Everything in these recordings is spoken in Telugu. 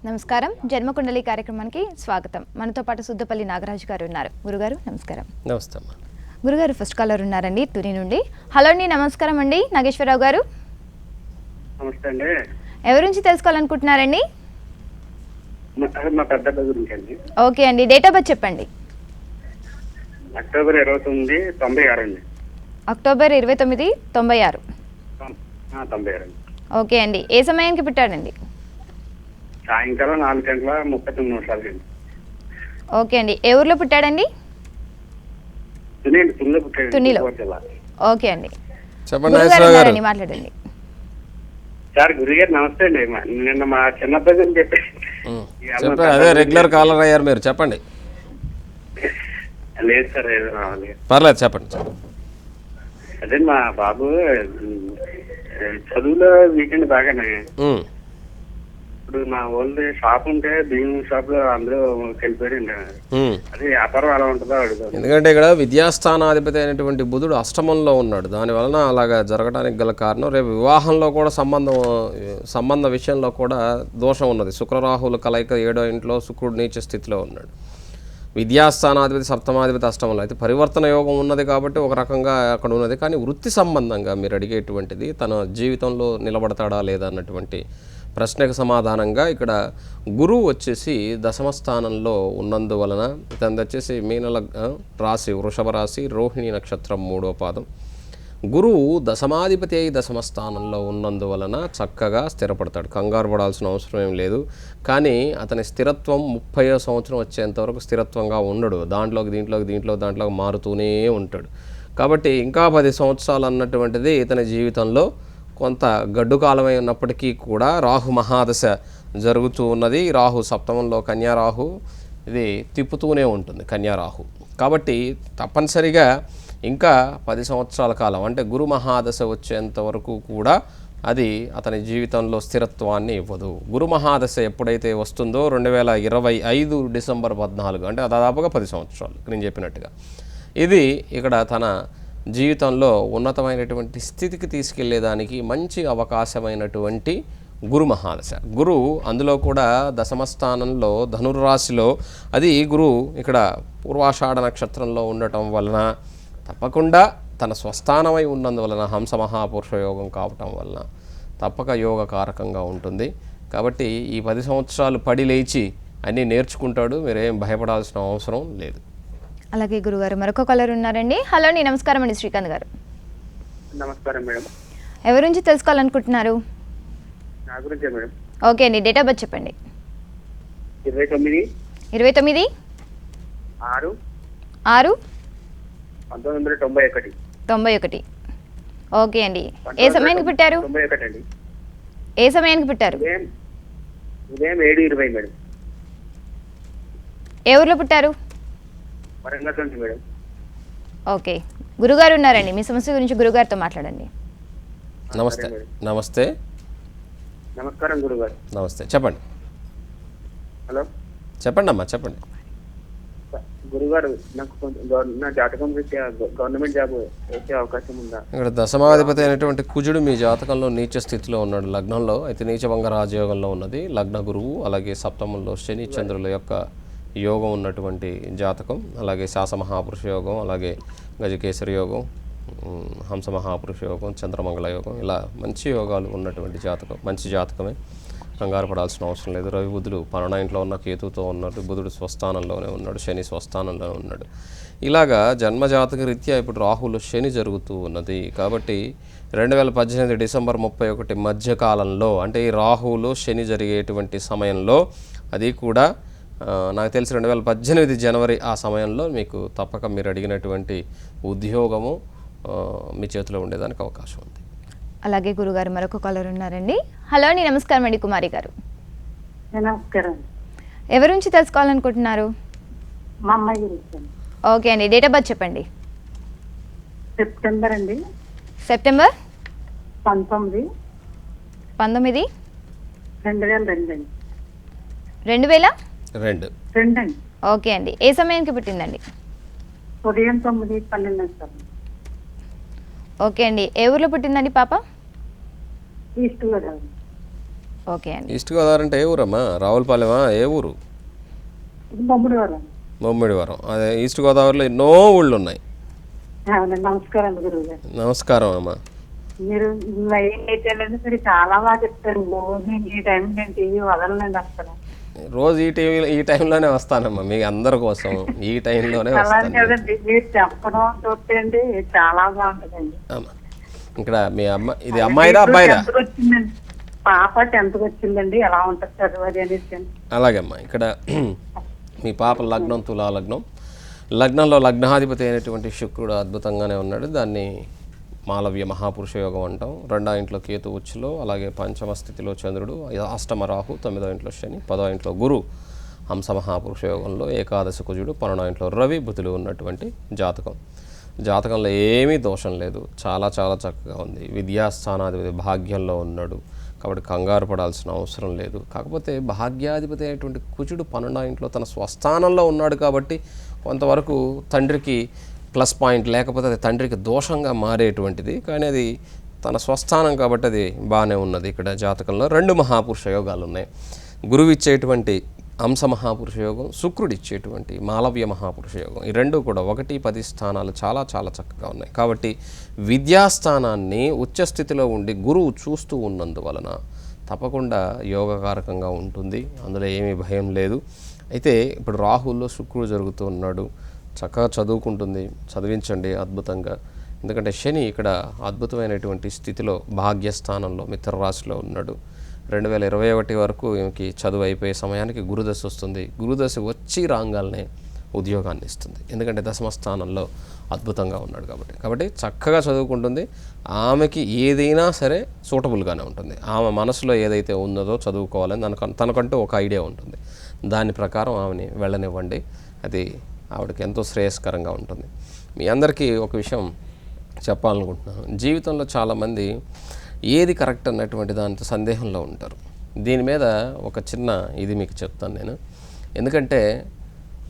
నమస్కారం. జన్మకుండలి కార్యక్రమానికి స్వాగతం. మనతో పాటు సుద్దపల్లి నాగరాజు గారు ఉన్నారు. గురుగారు నమస్కారం. నమస్తే అమ్మా. గురుగారు ఫస్ట్ కాలర్ ఉన్నారండి తుని నుండి. హలో అండి, నమస్కారం అండి. నాగేశ్వరరావు గారు నమస్తే అండి. ఎవరి నుంచి తెలుసుకోవాలనుకుంటున్నారండి? మా పెద్ద గురించి అండి. ఓకే అండి, డేట్ ఆఫ్ బర్త్ చెప్పండి. అక్టోబర్ 29, 96 అండి. అక్టోబర్ 29, 96. 96 అండి. ఓకే అండి, ఏ సమయానికి పుట్టాడండి? సాయంకాలం 4:39 అండి. ఓకే అండి, ఏ ఊర్లో పుట్టాడండి? తునిలో. ఓకే అండి, చెప్పండి గురుగారు నాగేశ్వరరావు గారు. ఉన్నారండి, మాట్లాడండి. సార్ గురుగారు నమస్తే అండి. నిన్న మా చిన్నబ్బాయి గురించి చెప్పండి, అదే రెగ్యులర్ కాలర్ అయ్యారు మీరు. చెప్పండి. లేదు సార్, ఏదో రావాలి. పర్లేదు, చెప్పండి. అదే మా బాబు చదువులో వీకెండ్ బాగానే. ఇప్పుడు మా వాళ్ళు షాప్ ఉంటే బియ్యం షాప్ లో అందరూ వెళ్ళిపోయారండి. అది వ్యాపారం ఎలా ఉంటుందో అడుగుతారు. ఎందుకంటే ఇక్కడ విద్యాస్థానాధిపతి అయినటువంటి బుధుడు అష్టమంలో ఉన్నాడు. దాని వలన అలాగా జరగడానికి గల కారణం రేపు వివాహంలో కూడా సంబంధ విషయంలో కూడా దోషం ఉన్నది. శుక్రరాహుల కలయిక 7వ ఇంట్లో, శుక్రుడు నీచ స్థితిలో ఉన్నాడు. విద్యాస్థానాధిపతి సప్తమాధిపతి అష్టమంలో అయితే పరివర్తన యోగం ఉన్నది కాబట్టి ఒక రకంగా అక్కడ ఉన్నది. కానీ వృత్తి సంబంధంగా మీరు అడిగేటువంటిది తన జీవితంలో నిలబడతాడా లేదా అన్నటువంటి ప్రశ్నకు సమాధానంగా ఇక్కడ గురువు వచ్చేసి దశమ స్థానంలో ఉన్నందువలన ఇతను వచ్చేసి మీన రాశి, వృషభ రాశి, రోహిణి నక్షత్రం 3వ పాదం. గురువు దశమాధిపతి అయి దశమ స్థానంలో ఉన్నందువలన చక్కగా స్థిరపడతాడు. కంగారు పడాల్సిన అవసరం ఏం లేదు. కానీ అతని స్థిరత్వం 30వ సంవత్సరం వచ్చేంతవరకు స్థిరత్వంగా ఉండడు. దాంట్లోకి మారుతూనే ఉంటాడు. కాబట్టి ఇంకా 10 సంవత్సరాలు అన్నటువంటిది ఇతని జీవితంలో కొంత గడ్డు కాలమై ఉన్నప్పటికీ కూడా రాహు మహాదశ జరుగుతూ ఉన్నది. రాహు సప్తమంలో కన్యారాహు, ఇది తిప్పుతూనే ఉంటుంది కన్యారాహు. కాబట్టి తప్పనిసరిగా ఇంకా 10 సంవత్సరాల కాలం అంటే గురు మహాదశ వచ్చేంత వరకు కూడా అది అతని జీవితంలో స్థిరత్వాన్ని ఇవ్వదు. గురు మహాదశ ఎప్పుడైతే వస్తుందో 2025 డిసెంబర్ 14, అంటే దాదాపుగా 10 సంవత్సరాలు నేను చెప్పినట్టుగా, ఇది ఇక్కడ తన జీవితంలో ఉన్నతమైనటువంటి స్థితికి తీసుకెళ్లేదానికి మంచి అవకాశమైనటువంటి గురు మహాదశ. గురువు అందులో కూడా దశమ స్థానంలో ధనుర్రాశిలో, అది గురువు ఇక్కడ పూర్వాషాఢ నక్షత్రంలో ఉండటం వలన తప్పకుండా తన స్వస్థానమై ఉన్నందువలన హంస మహాపురుష యోగం కావటం వలన తప్పక యోగ కారకంగా ఉంటుంది. కాబట్టి ఈ 10 సంవత్సరాలు పడి లేచి అన్నీ నేర్చుకుంటాడు. మీరేం భయపడాల్సిన అవసరం లేదు. అలాగే గురుగారు మరొక కాలర్ ఉన్నారండి. హలో అండి, నమస్కారం అండి. శ్రీకాంత్ గారు నమస్కారం మేడం. ఎవరి నుంచి తెలుసుకోవాలనుకుంటున్నారు? నా గురించే మేడం. ఓకే అండి, డేట్ ఆఫ్ బర్త్ చెప్పండి. 29, 29, 6, 6, 1991. 91. ఓకే అండి, ఏ సమయానికి పుట్టారు? 91 అండి. ఏ సమయానికి పుట్టారు? ఉదయం 7:20 మేడం. ఏ ఊర్లో పుట్టారు? వరంగల్ నుంచి మేడం. ఓకే, గురుగారు ఉన్నారండి, మీ సమస్య గురించి గురుగారితో మాట్లాడండి. నమస్తే. నమస్తే. నమస్కారం గురుగారు. నమస్తే, చెప్పండి. హలో, చెప్పండి అమ్మా, చెప్పండి. గురుగారు, నాకు నా జాతకం రీత్యా గవర్నమెంట్ జాబ్ వచ్చే అవకాశం ఉందా? ఇక్కడ దశమాధిపతి అయినటువంటి కుజుడు మీ జాతకంలో నీచ స్థితిలో ఉన్నాడు లగ్నంలో. అయితే నీచభంగ రాజయోగంలో ఉన్నది లగ్న గురువు. అలాగే సప్తమంలో శని చంద్రుల యొక్క యోగం ఉన్నటువంటి జాతకం. అలాగే శాస మహాపురుష యోగం, అలాగే గజకేసరి యోగం, హంస మహాపురుష యోగం, చంద్రమంగళ యోగం, ఇలా మంచి యోగాలు ఉన్నటువంటి జాతకం. మంచి జాతకమే, కంగారు పడాల్సిన అవసరం లేదు. రవి బుధుడు 12వ ఇంట్లో ఉన్న కేతుతో ఉన్నాడు. బుధుడు స్వస్థానంలోనే ఉన్నాడు. శని స్వస్థానంలోనే ఉన్నాడు. ఇలాగా జన్మజాతక రీత్యా ఇప్పుడు రాహులో శని జరుగుతూ ఉన్నది. కాబట్టి 2018 డిసెంబర్ 31 మధ్యకాలంలో, అంటే ఈ రాహులో శని జరిగేటువంటి సమయంలో, అది కూడా నాకు తెలిసి 2018 జనవరి ఆ సమయంలో మీకు తప్పక మీరు అడిగినటువంటి ఉద్యోగము మీ చేతిలో ఉండేదానికి అవకాశం ఉంది. అలాగే గురుగారు మరొక కాలర్ ఉన్నారండి. హలో అండి, నమస్కారం అండి. కుమారి గారు నమస్కారం. ఎవరి నుంచి తెలుసుకోవాలనుకుంటున్నారు? మా అమ్మాయి గురించి. ఓకే అండి, డేట్ ఆఫ్ బర్త్ చెప్పండి. సెప్టెంబర్ అండి. సెప్టెంబర్ 19, 19, 2002 అండి. 2002 అండి. ఓకే అండి, ఏ సమయానికి పుట్టిందండి? ఉదయం 9:12. ఓకే అండి, ఏ ఊర్లో పుట్టిందండి పాప? ఈస్ట్ గోదావరి. ఓకే అండి. ఈస్ట్ గోదావరి అంటే ఏ ఊరమ్మా? రావులపాలెమా? ఏ ఊరు? ఇది బొమ్మడివారం. బొమ్మిడివరం. అదే ఈస్ట్ గోదావరిలో ఎన్నో ఊళ్ళు ఉన్నాయి. అవునండి. నమస్కారం అండి గురువు గారు. నమస్కారం అమ్మా. మీరు లైన్ అయితే మీరు చాలా బాగా చెప్తారు. రోజు ఈ టైం నేను టీవీ వదలనండి అసలు. రోజు ఈ టైంలోనే వస్తానమ్మా, మీ అందరి కోసం ఈ టైంలోనే అలా వస్తాను. కదండి మీరు చెప్పడం చూస్తే చాలా బాగుంటుందండి. అమ్మా ఇక్కడ మీ అమ్మ, ఇది అమ్మాయిదా అబ్బాయిదా? 10th వచ్చిందండి పాప, 10th వచ్చిందండి. ఎలా ఉంటుంది చదువు అది అనేసి. అలాగేమ్మా, ఇక్కడ మీ పాప లగ్నం తులా లగ్నం. లగ్నంలో లగ్నాధిపతి అయినటువంటి శుక్రుడు అద్భుతంగానే ఉన్నాడు. దాన్ని మాలవ్య మహాపురుష యోగం అంటాం. 2వ ఇంట్లో కేతు ఉచ్చులో, అలాగే పంచమ స్థితిలో చంద్రుడు, 8వ రాహు, 9వ ఇంట్లో శని, 10వ ఇంట్లో గురు హంస మహాపురుష యోగంలో, ఏకాదశి కుజుడు, 12వ ఇంట్లో రవి బుధులు ఉన్నటువంటి జాతకం. జాతకంలో ఏమీ దోషం లేదు, చాలా చాలా చక్కగా ఉంది. విద్యాస్థానాధిపతి భాగ్యంలో ఉన్నాడు కాబట్టి కంగారు పడాల్సిన అవసరం లేదు. కాకపోతే భాగ్యాధిపతి అయినటువంటి కుజుడు 12వ ఇంట్లో తన స్వస్థానంలో ఉన్నాడు కాబట్టి కొంతవరకు తండ్రికి ప్లస్ పాయింట్, లేకపోతే అది తండ్రికి దోషంగా మారేటువంటిది. కానీ అది తన స్వస్థానం కాబట్టి అది బాగానే ఉన్నది. ఇక్కడ జాతకంలో 2 మహాపురుష యోగాలు ఉన్నాయి. గురువు ఇచ్చేటువంటి హంస మహాపురుష యోగం, శుక్రుడు ఇచ్చేటువంటి మాలవ్య మహాపురుష యోగం, ఈ 2 కూడా 1, 10 స్థానాలు చాలా చాలా చక్కగా ఉన్నాయి. కాబట్టి విద్యాస్థానాన్ని ఉచ్చస్థితిలో ఉండి గురువు చూస్తూ ఉన్నందువలన తప్పకుండా యోగకారకంగా ఉంటుంది. అందులో ఏమీ భయం లేదు. అయితే ఇప్పుడు రాహుల్లో శుక్రుడు జరుగుతూ ఉన్నాడు. చక్కగా చదువుకుంటుంది, చదివించండి అద్భుతంగా. ఎందుకంటే శని ఇక్కడ అద్భుతమైనటువంటి స్థితిలో భాగ్యస్థానంలో మిత్రరాశిలో ఉన్నాడు. 2021 వరకు ఈమెకి చదువు అయిపోయే సమయానికి గురుదశ వస్తుంది. గురుదశ వచ్చి రాగానే ఉద్యోగాన్ని ఇస్తుంది. ఎందుకంటే దశమ స్థానంలో అద్భుతంగా ఉన్నాడు కాబట్టి చక్కగా చదువుకుంటుంది. ఆమెకి ఏదైనా సరే సూటబుల్గానే ఉంటుంది. ఆమె మనసులో ఏదైతే ఉన్నదో చదువుకోవాలని తనకంటూ ఒక ఐడియా ఉంటుంది. దాని ప్రకారం ఆమెని వెళ్ళనివ్వండి. అది ఆవిడకి ఎంతో శ్రేయస్కరంగా ఉంటుంది. మీ అందరికీ ఒక విషయం చెప్పాలనుకుంటున్నాను. జీవితంలో చాలామంది ఏది కరెక్ట్ అన్నటువంటి దాంతో సందేహంలో ఉంటారు. దీని మీద ఒక చిన్న ఇది మీకు చెప్తాను నేను. ఎందుకంటే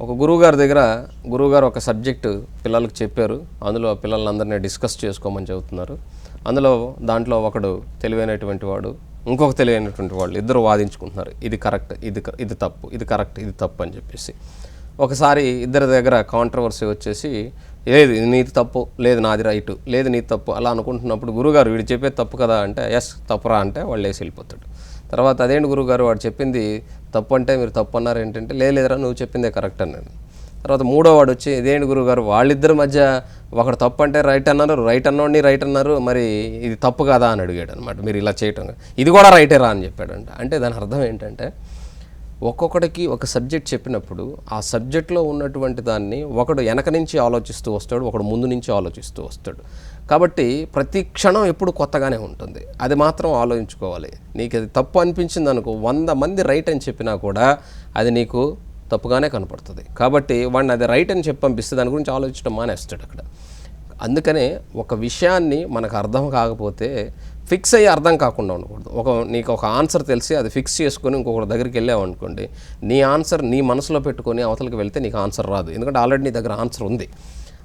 ఒక గురువుగారు ఒక సబ్జెక్టు పిల్లలకు చెప్పారు. అందులో పిల్లలందరినీ డిస్కస్ చేసుకోమని చెబుతున్నారు. దాంట్లో ఒకడు తెలివైనటువంటి వాడు, ఇంకొక తెలివైనటువంటి వాళ్ళు ఇద్దరు వాదించుకుంటున్నారు. ఇది కరెక్ట్, ఇది తప్పు, ఇది కరెక్ట్, ఇది తప్పు అని చెప్పేసి. ఒకసారి ఇద్దరి దగ్గర కాంట్రవర్సీ వచ్చేసి, లేదు నీది తప్పు, లేదు నాది రైటు, లేదు నీది తప్పు అలా అనుకుంటున్నప్పుడు గురుగారు వీడు చెప్పేది తప్పు కదా అంటే, ఎస్ తప్పురా అంటే వాళ్ళు వేసి వెళ్ళిపోతాడు. తర్వాత అదేంటి గురుగారు వాడు చెప్పింది తప్పు అంటే మీరు తప్పు అన్నారు ఏంటంటే, లేదురా నువ్వు చెప్పిందే కరెక్ట్ అన్నాడు. తర్వాత మూడో వాడు వచ్చి, ఇదేంటి గురుగారు వాళ్ళిద్దరి మధ్య ఒకడు తప్పు అంటే రైట్ అన్నారు, రైట్ అన్నోడిని రైట్ అన్నారు, మరి ఇది తప్పు కదా అని అడిగాడు అనమాట. మీరు ఇలా చేయటం ఇది కూడా రైటేరా అని చెప్పాడంట. అంటే దాని అర్థం ఏంటంటే, ఒక్కొక్కడికి ఒక సబ్జెక్ట్ చెప్పినప్పుడు ఆ సబ్జెక్ట్లో ఉన్నటువంటి దాన్ని ఒకడు వెనక నుంచి ఆలోచిస్తూ వస్తాడు, ఒకడు ముందు నుంచి ఆలోచిస్తూ వస్తాడు. కాబట్టి ప్రతి క్షణం ఎప్పుడు కొత్తగానే ఉంటుంది. అది మాత్రం ఆలోచించుకోవాలి. నీకు అది తప్పు అనిపించింది అనుకో, 100 మంది రైట్ అని చెప్పినా కూడా అది నీకు తప్పుగానే కనపడుతుంది. కాబట్టి వాడిని అది రైట్ అని చెప్పి పంపిస్తే దాని గురించి ఆలోచించడం మానేస్తాడు అక్కడ. అందుకనే ఒక విషయాన్ని మనకు అర్థం కాకపోతే ఫిక్స్ అయ్యి అర్థం కాకుండా ఉండకూడదు. నీకు ఒక ఆన్సర్ తెలిసి అది ఫిక్స్ చేసుకొని ఇంకొకరి దగ్గరికి వెళ్ళావు అనుకోండి, నీ ఆన్సర్ నీ మనసులో పెట్టుకొని అవతలకి వెళ్తే నీకు ఆన్సర్ రాదు. ఎందుకంటే ఆల్రెడీ నీ దగ్గర ఆన్సర్ ఉంది.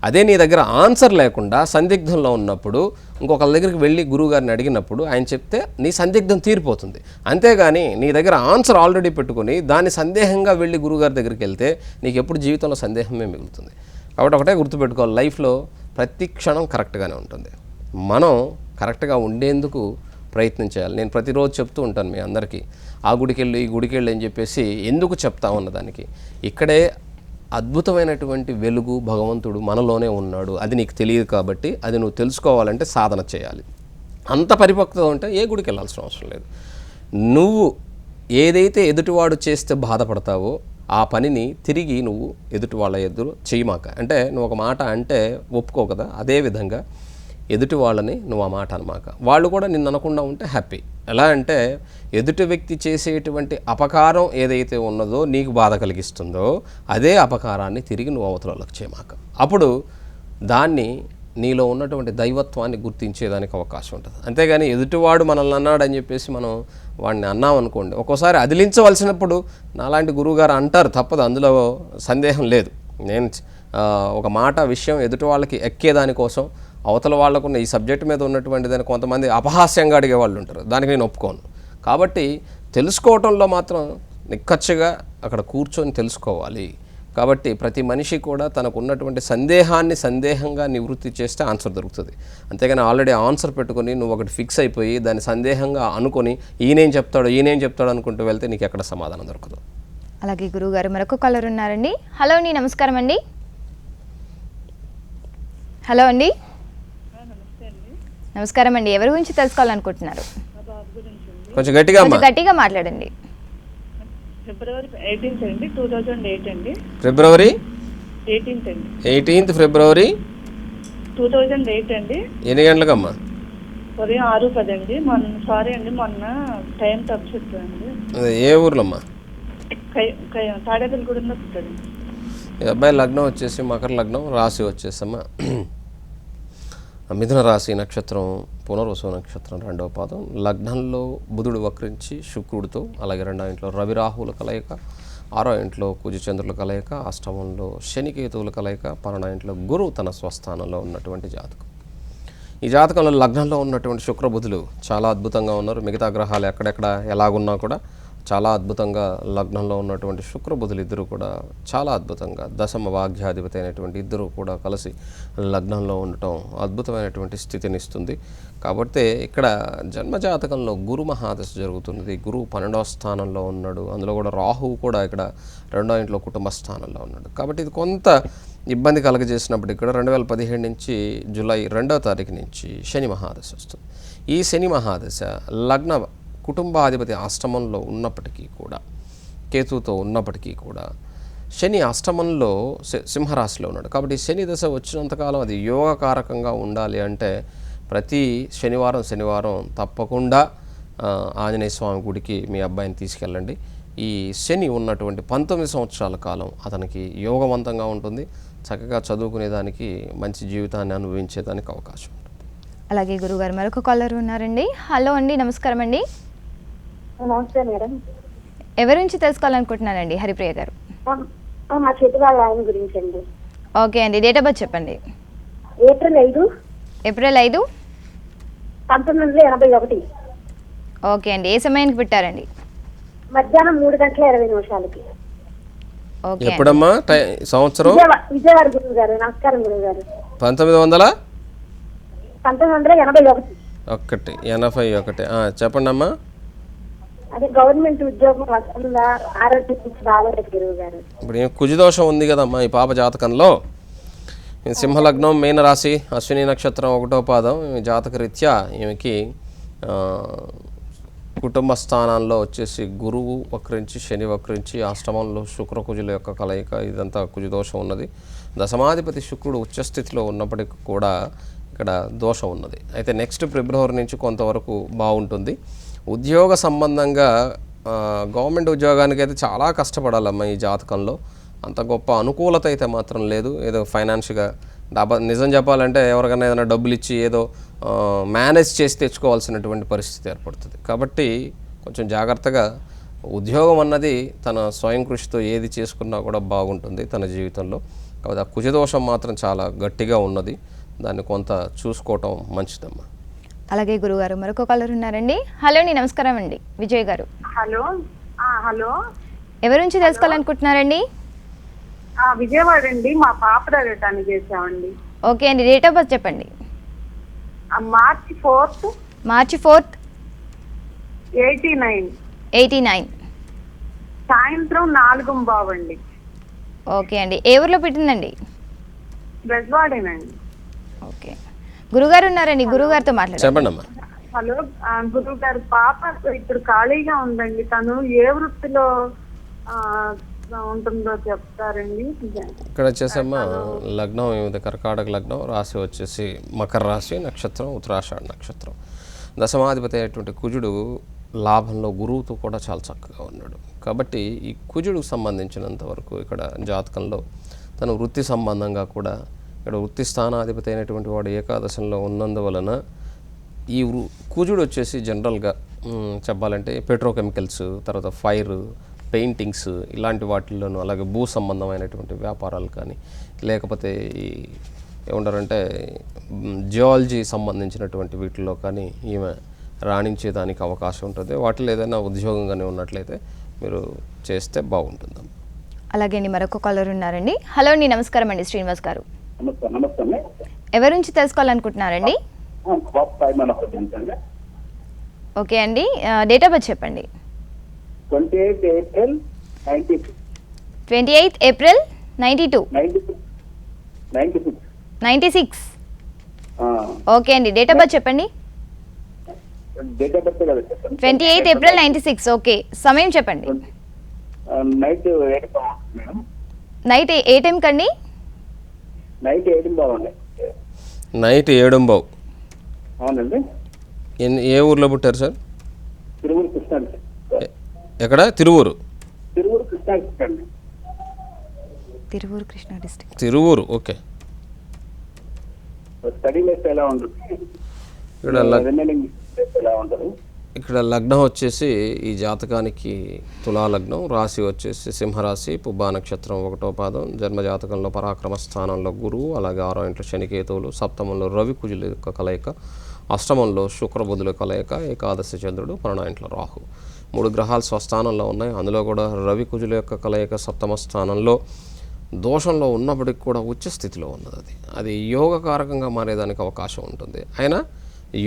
అదే నీ దగ్గర ఆన్సర్ లేకుండా సందిగ్ధంలో ఉన్నప్పుడు ఇంకొకరి దగ్గరికి వెళ్ళి గురువుగారిని అడిగినప్పుడు ఆయన చెప్తే నీ సందిగ్ధం తీరిపోతుంది. అంతేగాని నీ దగ్గర ఆన్సర్ ఆల్రెడీ పెట్టుకొని దాన్ని సందేహంగా వెళ్ళి గురువుగారి దగ్గరికి వెళ్తే నీకు ఎప్పుడు జీవితంలో సందేహమే మిగులుతుంది. కాబట్టి ఒకటే గుర్తుపెట్టుకోవాలి, లైఫ్లో ప్రతి క్షణం కరెక్ట్గానే ఉంటుంది. మనం కరెక్ట్గా ఉండేందుకు ప్రయత్నం చేయాలి. నేను ప్రతిరోజు చెప్తూ ఉంటాను మీ అందరికీ, ఆ గుడికెళ్ళు ఈ గుడికెళ్ళు అని చెప్పేసి ఎందుకు చెప్తా ఉన్నదానికి, ఇక్కడే అద్భుతమైనటువంటి వెలుగు భగవంతుడు మనలోనే ఉన్నాడు. అది నీకు తెలియదు కాబట్టి అది నువ్వు తెలుసుకోవాలంటే సాధన చేయాలి. అంత పరిపక్వత ఉంటే ఏ గుడికి వెళ్ళాల్సిన అవసరం లేదు. నువ్వు ఏదైతే ఎదుటివాడు చేస్తే బాధపడతావో ఆ పనిని తిరిగి నువ్వు ఎదుటి వాళ్ళ ఎదురు చేయమాక. అంటే నువ్వు ఒక మాట అంటే ఒప్పుకో కదా, అదేవిధంగా ఎదుటి వాళ్ళని నువ్వు ఆ మాట అనమాక. వాళ్ళు కూడా నిన్ను అనకుండా ఉంటే హ్యాపీ. ఎలా అంటే ఎదుటి వ్యక్తి చేసేటువంటి అపకారం ఏదైతే ఉన్నదో నీకు బాధ కలిగిస్తుందో అదే అపకారాన్ని తిరిగి నువ్వు అవతలలోకి చేయమాక. అప్పుడు దాన్ని నీలో ఉన్నటువంటి దైవత్వాన్ని గుర్తించేదానికి అవకాశం ఉంటుంది. అంతేగాని ఎదుటివాడు మనల్ని అన్నాడని చెప్పేసి మనం వాడిని అన్నామనుకోండి, ఒక్కోసారి అదిలించవలసినప్పుడు నాలాంటి గురువుగారు అంటారు, తప్పదు, అందులో సందేహం లేదు. నేను ఒక మాట విషయం ఎదుటి వాళ్ళకి ఎక్కేదానికోసం అవతల వాళ్ళకున్న ఈ సబ్జెక్ట్ మీద ఉన్నటువంటి దాన్ని కొంతమంది అపహాస్యంగా అడిగే వాళ్ళు ఉంటారు. దానికి నేను ఒప్పుకోను. కాబట్టి తెలుసుకోవటంలో మాత్రం నిక్కచ్చిగా అక్కడ కూర్చొని తెలుసుకోవాలి. కాబట్టి ప్రతి మనిషి కూడా తనకు ఉన్నటువంటి సందేహాన్ని సందేహంగా నివృత్తి చేస్తే ఆన్సర్ దొరుకుతుంది. అంతేగాని ఆల్రెడీ ఆన్సర్ పెట్టుకొని నువ్వు ఒకటి ఫిక్స్ అయిపోయి దాన్ని సందేహంగా అనుకొని ఈయనేం చెప్తాడు అనుకుంటూ వెళ్తే నీకు ఎక్కడ సమాధానం దొరకదు. అలాగే గురువుగారు మరొక కాలర్ ఉన్నారండి. హలో అండి, నమస్కారం అండి. హలో అండి. నమస్కారం అండి. ఎవరి గురించి తెలుసుకోవాలనుకుంటున్నారు? కొంచెం గట్టిగా అమ్మా. కొంచెం గట్టిగా మాట్లాడండి. ఫిబ్రవరి 18th అండి, 2008 అండి. ఫిబ్రవరి 18th అండి. 18th ఫిబ్రవరి 2008 అండి. ఎన్ని గంటలకమ్మా? ఉదయం 6:10 అండి. మొన్న టైం తప్పు చెప్పండి. అదే ఏ ఊర్లోమ్మా? తాడేపల్లిగూడెంలో పుట్టాడండి. ఈ అబ్బాయి లగ్నం వచ్చేసి మకర లగ్నం, రాశి వచ్చేసమ్మా మిథున రాశి, నక్షత్రం పునర్వసు నక్షత్రం 2వ పాదం. లగ్నంలో బుధుడు వక్రించి శుక్రుడితో, అలాగే 2వ ఇంట్లో రవి రాహువుల కలయిక, 6వ ఇంట్లో కుజ చంద్రుల కలయిక, అష్టమంలో శనికేతువుల కలయిక, 12వ ఇంట్లో గురువు తన స్వస్థానంలో ఉన్నటువంటి జాతకం. ఈ జాతకంలో లగ్నంలో ఉన్నటువంటి శుక్రబుధులు చాలా అద్భుతంగా ఉన్నారు. మిగతా గ్రహాలు ఎక్కడెక్కడ ఎలాగున్నా కూడా చాలా అద్భుతంగా లగ్నంలో ఉన్నటువంటి శుక్రబుధులు ఇద్దరు కూడా చాలా అద్భుతంగా, దశమ భాగ్యాధిపతి అయినటువంటి ఇద్దరు కూడా కలిసి లగ్నంలో ఉండటం అద్భుతమైనటువంటి స్థితిని ఇస్తుంది. కాబట్టి ఇక్కడ జన్మజాతకంలో గురు మహాదశ జరుగుతున్నది. గురువు 12వ స్థానంలో ఉన్నాడు. అందులో కూడా రాహువు కూడా ఇక్కడ 2వ ఇంట్లో కుటుంబ స్థానంలో ఉన్నాడు. కాబట్టి ఇది కొంత ఇబ్బంది కలగజేసినప్పుడు ఇక్కడ 2017 నుంచి జూలై 2వ తారీఖు నుంచి శని మహాదశ వస్తుంది. ఈ శని మహాదశ లగ్న కుటుంబాధిపతి అష్టమంలో ఉన్నప్పటికీ కూడా, కేతువుతో ఉన్నప్పటికీ కూడా, శని అష్టమంలో సింహరాశిలో ఉన్నాడు. కాబట్టి శని దశ వచ్చినంతకాలం అది యోగకారకంగా ఉండాలి అంటే ప్రతి శనివారం తప్పకుండా ఆంజనేయ స్వామి గుడికి మీ అబ్బాయిని తీసుకెళ్ళండి. ఈ శని ఉన్నటువంటి 19 సంవత్సరాల కాలం అతనికి యోగవంతంగా ఉంటుంది. చక్కగా చదువుకునేదానికి, మంచి జీవితాన్ని అనుభవించేదానికి అవకాశం ఉంటుంది. అలాగే గురుగారు మరొక కాలర్ ఉన్నారండి. హలో అండి, నమస్కారం అండి. నమస్తే మేడం. ఎవరి నుంచి తెలుసుకోవాలనుకుంటున్నానండి? హరిప్రియ గారు. మా చెట్టు వాళ్ళ ఆయన గురించి అండి. ఓకే అండి, డేట్ ఆఫ్ బర్త్ చెప్పండి. ఏప్రిల్ 5, 1981. ఓకే అండి, ఏ సమయానికి పెట్టారండి? మధ్యాహ్నం 3:20 ఓకే. ఎప్పుడమ్మా సంవత్సరం? విజయవాడ గురువు గారు. నమస్కారం గురువు గారు. 1981. చెప్పండి అమ్మా. అదే గవర్నమెంట్ ఉద్యోగం వస్తుందా, ఆరోగ్యం బాగోలేదు గురువు గారు. ఇప్పుడు ఏం కుజదోషం ఉంది కదమ్మా ఈ పాప జాతకంలో. సింహలగ్నం, మీనరాశి, అశ్విని నక్షత్రం 1వ పాదం. జాతక రీత్యా ఈమెకి కుటుంబ స్థానాల్లో వచ్చేసి గురువు వక్రించి, శని వక్రించి, అష్టమంలో శుక్రకుజుల యొక్క కలయిక, ఇదంతా కుజదోషం ఉన్నది. దశమాధిపతి శుక్రుడు ఉచ్చస్థితిలో ఉన్నప్పటికీ కూడా ఇక్కడ దోషం ఉన్నది. అయితే నెక్స్ట్ ఫిబ్రవరి నుంచి కొంతవరకు బాగుంటుంది. ఉద్యోగ సంబంధంగా గవర్నమెంట్ ఉద్యోగానికి అయితే చాలా కష్టపడాలమ్మా ఈ జాతకంలో. అంత గొప్ప అనుకూలత అయితే మాత్రం లేదు. ఏదో ఫైనాన్షియల్గా నిజం చెప్పాలంటే ఎవరికైనా ఏదైనా డబ్బులు ఇచ్చి ఏదో మేనేజ్ చేసి తెచ్చుకోవాల్సినటువంటి పరిస్థితి ఏర్పడుతుంది. కాబట్టి కొంచెం జాగ్రత్తగా ఉద్యోగం అన్నది తన స్వయం కృషితో ఏది చేసుకున్నా కూడా బాగుంటుంది తన జీవితంలో. కాబట్టి ఆ కుజదోషం మాత్రం చాలా గట్టిగా ఉన్నది. దాన్ని కొంత చూసుకోవటం మంచిదమ్మా. అలాగే గురుగారు మరొక కాలర్ ఉన్నారండి. హలో అండి, నమస్కారం అండి. విజయ్ గారు. హలో. ఎవరి నుంచి తెలుసుకోవాలనుకుంటున్నారండి? విజయవాడ అండి. మా పాప దగ్గర చేసామండి. ఓకే అండి, డేట్ ఆఫ్ బర్త్ చెప్పండి. మార్చి 4th, 89. సాయంత్రం 4:15 అండి. ఓకే అండి, ఏ ఊర్లో పెట్టిందండి? బెజవాడేనండి. ఓకే, గురుగారు ఉన్నారండి, గురుగారితో మాట్లాడండి. చెప్పండి అమ్మా. హలో గురువు గారు, పాప ఇప్పుడు ఖాళీగా ఉందండి. తను ఏ వృత్తిలో ఉంటుందో చెప్తారండి? ఇక్కడ వచ్చేసమ్మా లగ్నం ఏమిటి? కర్కాటక లగ్నం, రాశి వచ్చేసి మకర రాశి, నక్షత్రం ఉత్తరాషాఢ నక్షత్రం. దశమాధిపతి అయినటువంటి కుజుడు లాభంలో గురువుతో కూడా చాలా చక్కగా ఉన్నాడు. కాబట్టి ఈ కుజుడుకు సంబంధించినంత వరకు ఇక్కడ జాతకంలో తన వృత్తి సంబంధంగా కూడా ఇక్కడ వృత్తి స్థానాధిపతి అయినటువంటి వాడు ఏకాదశంలో ఉన్నందువలన ఈ కుజుడు వచ్చేసి జనరల్గా చెప్పాలంటే పెట్రోకెమికల్స్, తర్వాత ఫైర్, పెయింటింగ్స్ ఇలాంటి వాటిల్లోనూ, అలాగే భూ సంబంధమైనటువంటి వ్యాపారాలు కానీ, లేకపోతే ఏమంటారంటే జియాలజీ సంబంధించినటువంటి వీటిల్లో కానీ ఈమె రాణించేదానికి అవకాశం ఉంటుంది. వాటిలో ఏదైనా ఉద్యోగంగానే ఉన్నట్లయితే మీరు చేస్తే బాగుంటుందమ్మా. అలాగే అండి మరొక కాలర్ ఉన్నారండి. హలో అండి, నమస్కారం అండి శ్రీనివాస్ గారు. నమస్తే. ఎవరి నుంచి తెలుసుకోవాలనుకుంటున్నారండి? ఓకే అండి, డేట్ ఆఫ్ బర్త్ చెప్పండి. 28 April 96. 28 April 92. 96. ఓకే అండి, డేట్ ఆఫ్ బర్త్ చెప్పండి. Date of birth 28 April 96. Okay, సమయం చెప్పండి. Night 8 madam. నైట్ ఏ టైం కండి? నైట్ 8 బాగుంది. నైట్ 7:00. అవునండి. ఏ ఊర్లో పుట్టారు సార్? తిరువురు కృష్ణా. ఎక్కడ? తిరువూరు. తిరువురు కృష్ణా అండి. Tiruvuru Krishna district. Tiruvuru, okay. Study life ఎలా ఉంటుంది? ఇక్కడ రిమైనింగ్ ఎలా ఉంటుంది? ఇక్కడ లగ్నం వచ్చేసి ఈ జాతకానికి తులా లగ్నం, రాశి వచ్చేసి సింహరాశి, పుబ్బా నక్షత్రం 1వ పాదం, జన్మజాతకంలో పరాక్రమ స్థానంలో గురువు, అలాగే 6వ ఇంట్లో శనికేతువులు, సప్తమంలో రవి కుజుల యొక్క కలయిక, అష్టమంలో శుక్రబుధుల కలయిక, ఏకాదశి చంద్రుడు, 12వ ఇంట్లో రాహు. 3 గ్రహాలు స్వస్థానంలో ఉన్నాయి. అందులో కూడా రవి కుజుల యొక్క కలయిక సప్తమ స్థానంలో దోషంలో ఉన్నప్పటికి కూడా ఉచ్చ స్థితిలో ఉన్నది. అది యోగకారకంగా మారేదానికి అవకాశం ఉంటుంది. అయినా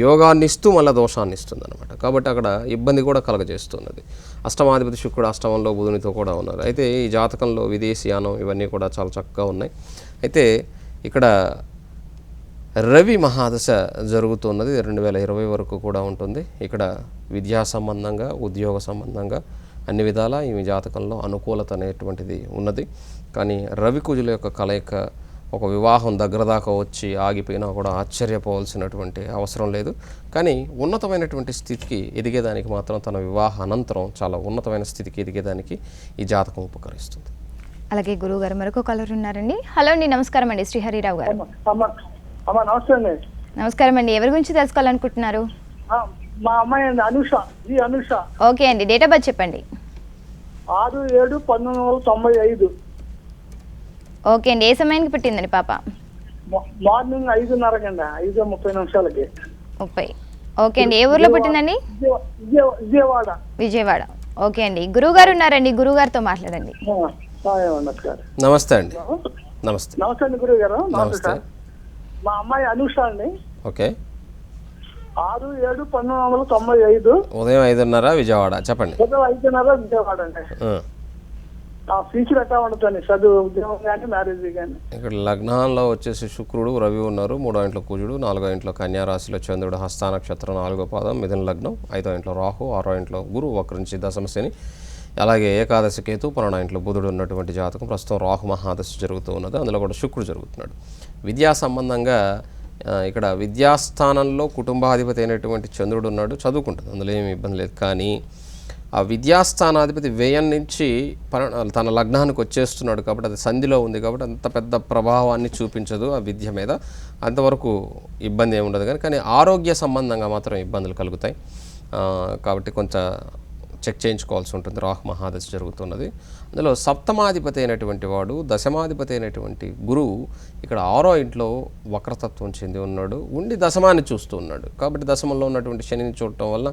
యోగాన్ని ఇస్తూ మళ్ళీ దోషాన్ని ఇస్తుంది అనమాట. కాబట్టి అక్కడ ఇబ్బంది కూడా కలగజేస్తున్నది. అష్టమాధిపతి శుక్రుడు అష్టమంలో బుధునితో కూడా ఉన్నారు. అయితే ఈ జాతకంలో విదేశీయానం ఇవన్నీ కూడా చాలా చక్కగా ఉన్నాయి. అయితే ఇక్కడ రవి మహాదశ జరుగుతున్నది 2020 వరకు కూడా ఉంటుంది. ఇక్కడ విద్యా సంబంధంగా, ఉద్యోగ సంబంధంగా అన్ని విధాల ఈ జాతకంలో అనుకూలత అనేటువంటిది ఉన్నది. కానీ రవి కుజుల యొక్క కలయిక ఒక వివాహం దగ్గర దాకా వచ్చి ఆగిపోయినా కూడా ఆశ్చర్యపోవాల్సినటువంటి అవసరం లేదు. కానీ ఉన్నతమైనటువంటి స్థితికి ఎదిగేదానికి మాత్రం తన వివాహ అనంతరం చాలా ఉన్నతమైన స్థితికి ఎదిగేదానికి ఈ జాతకం ఉపకరిస్తుంది. అలాగే గురువు గారు మరొక కాలర్ ఉన్నారండి. హలో అండి, నమస్కారం అండి, శ్రీహరిరావు గారు. నమస్తే అండి. నమస్కారం అండి, ఎవరి గురించి తెలుసుకోవాలనుకుంటున్నారు? మా అమ్మాయి అండి అనుష. ఓకే అండి, డేట్ ఆఫ్ బర్త్ చెప్పండి. 6/7/1995. ఓకే అండి, ఏ సమయానికి పుట్టిందండి పాప? మార్నింగ్ 5:30 అండి, 5:30 30. ఓకే అండి, ఏ ఊర్లో పుట్టిందండి? విజయవాడ. విజయవాడ. ఓకే అండి, గురువు గారు ఉన్నారండి, గురువు గారితో మాట్లాడండి. నమస్తే అండి. నమస్తే. నమస్తే అండి గురువు గారు. నమస్తే. మా అమ్మాయి అనుష అండి. ఓకే. 6/7/1995. ఉదయం 5:30 విజయవాడ. చెప్పండి. 5:30 విజయవాడ అండి. ఫ్యూచర్ ఎట్లా ఉంటుంది? చదువు, ఉద్యోగం కానీ మ్యారేజ్ కానీ? ఇక్కడ లగ్నంలో వచ్చేసి శుక్రుడు, రవి ఉన్నారు. 3వ ఇంట్లో కుజుడు, 4వ ఇంట్లో కన్యా రాశిలో చంద్రుడు, హస్త నక్షత్రం 4వ పాదం, మిథున లగ్నం, 5వ ఇంట్లో రాహు, 6వ ఇంట్లో గురువు వక్రించి దశమశని, అలాగే ఏకాదశి కేతు, 12వ ఇంట్లో బుధుడు ఉన్నటువంటి జాతకం. ప్రస్తుతం రాహు మహాదశ జరుగుతూ ఉన్నది. అందులో కూడా శుక్రుడు జరుగుతున్నాడు. విద్యా సంబంధంగా ఇక్కడ విద్యాస్థానంలో కుటుంబాధిపతి అయినటువంటి చంద్రుడు ఉన్నాడు. చదువుకుంటుంది, అందులో ఏమి ఇబ్బంది లేదు. కానీ ఆ విద్యాస్థానాధిపతి వ్యయం నుంచి తన లగ్నానికి వచ్చేస్తున్నాడు కాబట్టి అది సంధిలో ఉంది కాబట్టి అంత పెద్ద ప్రభావాన్ని చూపించదు ఆ విద్య మీద. అంతవరకు ఇబ్బంది ఏమి ఉండదు. కానీ ఆరోగ్య సంబంధంగా మాత్రం ఇబ్బందులు కలుగుతాయి. కాబట్టి కొంచెం చెక్ చేయించుకోవాల్సి ఉంటుంది. రాహు మహాదశ జరుగుతున్నది. అందులో సప్తమాధిపతి అయినటువంటి వాడు, దశమాధిపతి అయినటువంటి గురువు ఇక్కడ 6వ ఇంట్లో వక్రతత్వం చెంది ఉన్నాడు. ఉండి దశమాన్ని చూస్తూ ఉన్నాడు. కాబట్టి దశమంలో ఉన్నటువంటి శనిని చూడటం వల్ల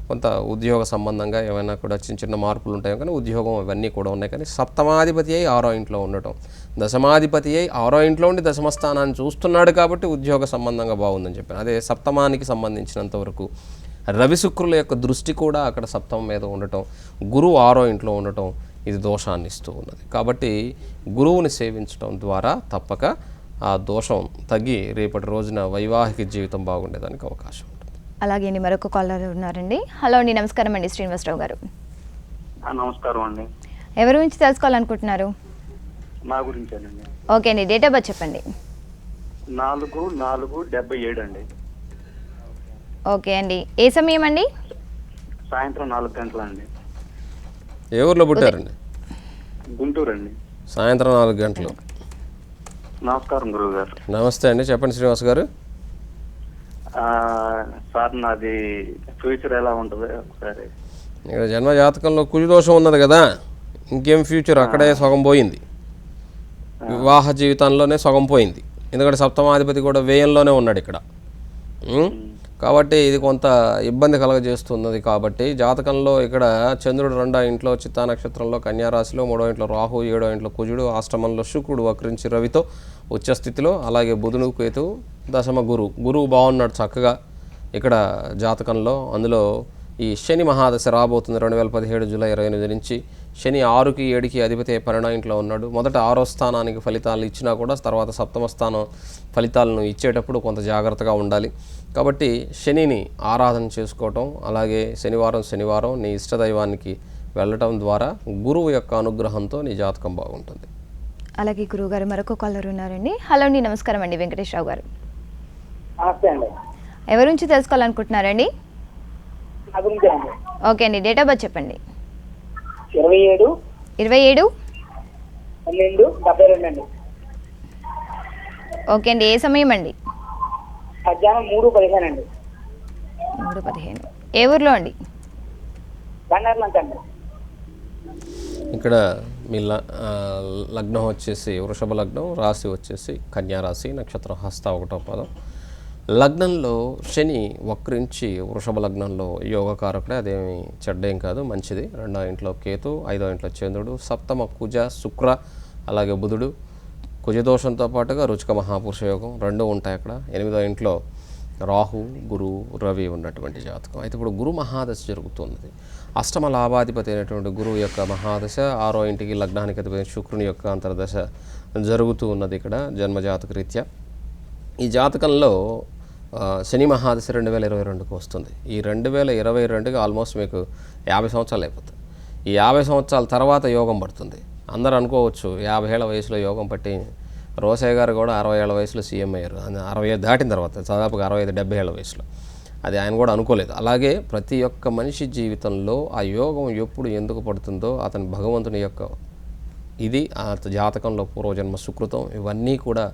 కొంత ఉద్యోగ సంబంధంగా ఏమైనా కూడా చిన్న చిన్న మార్పులు ఉంటాయి. కానీ ఉద్యోగం ఇవన్నీ కూడా ఉన్నాయి. కానీ సప్తమాధిపతి అయి 6వ ఇంట్లో ఉండటం, దశమాధిపతి అయి 6వ ఇంట్లో ఉండి దశమస్థానాన్ని చూస్తున్నాడు కాబట్టి ఉద్యోగ సంబంధంగా బాగుందని చెప్పాను. అదే సప్తమానికి సంబంధించినంత వరకు రవి శుక్రుల యొక్క దృష్టి కూడా అక్కడ సప్తమం మీద ఉండటం, గురువు 6వ ఇంట్లో ఉండటం ఇది దోషాన్ని ఇస్తూ ఉన్నది. కాబట్టి గురువుని సేవించడం ద్వారా తప్పక ఆ దోషం తగ్గి రేపటి రోజున వైవాహిక జీవితం బాగుండేదానికి అవకాశం ఉంటుంది. అలాగే అండి మరొక కాలర్ ఉన్నారండి. హలో అండి, నమస్కారం అండి, శ్రీనివాసరావు గారు. నమస్కారం అండి. ఎవరి గురించి తెలుసుకోవాలనుకుంటున్నారు? నా గురించేనండి. ఓకే అండి, డేట్ ఆఫ్ బర్త్ చెప్పండి. 4/4/77 అండి. ఓకే అండి, ఏ సమయం అండి? సాయంత్రం 4 గంటలండి. ఏ ఊర్లో పుట్టారండి? గుంటూరు అండి. సాయంత్రం 4 గంటలు. నమస్కారం గురువు గారు. నమస్తే అండి, చెప్పండి శ్రీనివాస్ గారు. సార్ నాది ఫ్యూచర్ ఎలా ఉంటుంది ఒకసారి? ఇక్కడ జన్మ జాతకంలో కుజదోషం ఉన్నది కదా, ఇంకేం ఫ్యూచర్, అక్కడే సగం పోయింది. వివాహ జీవితంలోనే సగం పోయింది. ఎందుకంటే సప్తమాధిపతి కూడా వ్యయంలోనే ఉన్నాడు ఇక్కడ. కాబట్టి ఇది కొంత ఇబ్బంది కలగజేస్తున్నది. కాబట్టి జాతకంలో ఇక్కడ చంద్రుడు 2వ ఇంట్లో చిత్తా నక్షత్రంలో కన్యారాశిలో, 3వ ఇంట్లో రాహు, 7వ ఇంట్లో కుజుడు, అష్టమంలో శుక్రుడు వక్రించి రవితో ఉచ్చస్థితిలో, అలాగే బుధుడు కేతువు, దశమ గురువు బాగున్నాడు చక్కగా ఇక్కడ జాతకంలో. అందులో ఈ శని మహాదశ రాబోతుంది 2017 జూలై 28 నుంచి. శని 6కి 7కి అధిపతి 12వ ఇంట్లో ఉన్నాడు. మొదట 6వ స్థానానికి ఫలితాలు ఇచ్చినా కూడా తర్వాత 7వ స్థానం ఫలితాలను ఇచ్చేటప్పుడు కొంత జాగ్రత్తగా ఉండాలి. కాబట్టి శనిని ఆరాధన చేసుకోవటం, అలాగే శనివారం నీ ఇష్టదైవానికి వెళ్ళటం ద్వారా గురువు యొక్క అనుగ్రహంతో నీ జాతకం బాగుంటుంది. అలాగే గురువు గారు మరొక కాలర్ ఉన్నారండి. హలో అండి, నమస్కారం అండి వెంకటేశ్వరరావు గారు. నమస్తే అండి. ఎవరి నుంచి తెలుసుకోవాలనుకుంటున్నారండి? ఓకే అండి, డేట్ ఆఫ్ బర్త్ చెప్పండి. 27/12/72 అండి. ఓకే అండి, ఏ సమయం అండి? మధ్యాహ్నం 3:15 అండి. 3:15. ఏ ఊర్లో అండి? బంగారు లంచ్ అండి. ఇక్కడ మీ లగ్నం వచ్చేసి వృషభ లగ్నం, రాశి వచ్చేసి కన్యా రాశి, నక్షత్రం హస్త 1వ పాదం. లగ్నంలో శని వక్రించి వృషభ లగ్నంలో యోగకారకుడే, అదేమి చెడ్డేం కాదు, మంచిది. 2వ ఇంట్లో కేతు, 5వ ఇంట్లో చంద్రుడు, సప్తమ కుజ శుక్ర, అలాగే బుధుడు. కుజదోషంతో పాటుగా రుచిక మహాపురుష యోగం 2 ఉంటాయి అక్కడ. 8వ ఇంట్లో రాహు, గురు, రవి ఉన్నటువంటి జాతకం. అయితే ఇప్పుడు గురు మహాదశ జరుగుతున్నది. అష్టమ లాభాధిపతి అయినటువంటి గురువు యొక్క మహాదశ, 6వ ఇంటికి లగ్నానికి అధిపతి శుక్రుని యొక్క అంతర్దశ జరుగుతూ ఉన్నది ఇక్కడ జన్మజాతక రీత్యా. ఈ జాతకంలో శని మహాదశ 2022కి వస్తుంది. ఈ 2022కి ఆల్మోస్ట్ మీకు 50 సంవత్సరాలు అయిపోతుంది. ఈ 50 సంవత్సరాల తర్వాత యోగం పడుతుంది. అందరూ అనుకోవచ్చు 50 ఏళ్ల వయసులో యోగం పట్టి, రోసయ్య గారు కూడా 60 ఏళ్ల వయసులో సీఎం అయ్యారు. 60 దాటిన తర్వాత, దాదాపుగా 65-70 ఏళ్ల వయసులో. అది ఆయన కూడా అనుకోలేదు. అలాగే ప్రతి ఒక్క మనిషి జీవితంలో ఆ యోగం ఎప్పుడు ఎందుకు పడుతుందో అతని భగవంతుని యొక్క ఇది ఆ జాతకంలో పూర్వజన్మ సుకృతం ఇవన్నీ కూడా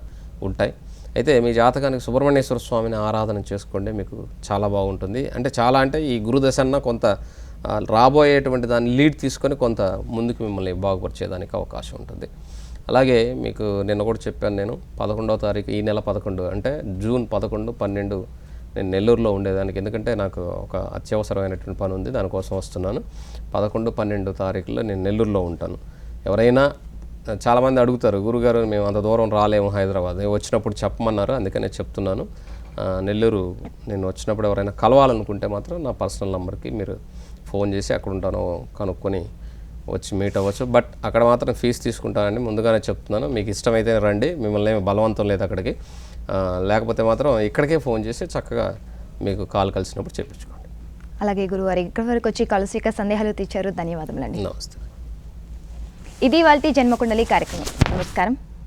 ఉంటాయి. అయితే మీ జాతకానికి సుబ్రహ్మణ్యేశ్వర స్వామిని ఆరాధన చేసుకోండి, మీకు చాలా బాగుంటుంది. అంటే ఈ గురుదశన్న కొంత రాబోయేటువంటి దాన్ని లీడ్ తీసుకొని కొంత ముందుకు మిమ్మల్ని బాగుపరిచేదానికి అవకాశం ఉంటుంది. అలాగే మీకు నిన్న కూడా చెప్పాను నేను, 11వ తారీఖు ఈ నెల 11 అంటే జూన్ 11, 12 నేను నెల్లూరులో ఉండేదానికి, ఎందుకంటే నాకు ఒక అత్యవసరమైనటువంటి పని ఉంది, దానికోసం వస్తున్నాను. 11, 12 తారీఖులో నేను నెల్లూరులో ఉంటాను. ఎవరైనా చాలామంది అడుగుతారు, గురుగారు మేము అంత దూరం రాలేము హైదరాబాద్, వచ్చినప్పుడు చెప్పమన్నారు, అందుకనే చెప్తున్నాను. నెల్లూరు నేను వచ్చినప్పుడు ఎవరైనా కలవాలనుకుంటే మాత్రం నా పర్సనల్ నెంబర్కి మీరు ఫోన్ చేసి ఎక్కడ ఉంటానో కనుక్కొని వచ్చి మీట్ అవ్వచ్చు. బట్ అక్కడ మాత్రం ఫీజు తీసుకుంటానండి, ముందుగానే చెప్తున్నాను. మీకు ఇష్టమైతే రండి, మిమ్మల్ని ఏమి బలవంతం లేదు అక్కడికి. లేకపోతే మాత్రం ఇక్కడికే ఫోన్ చేసి చక్కగా మీకు కాల్ కలిసినప్పుడు చెప్పించుకోండి. అలాగే గురువారు ఇక్కడి వరకు వచ్చి కలిసి సందేహాలు తీర్చారు. ధన్యవాదములండి. నమస్తే. ఇది ఇవాల్టి జన్మకుండలి కార్యక్రమం. నమస్కారం.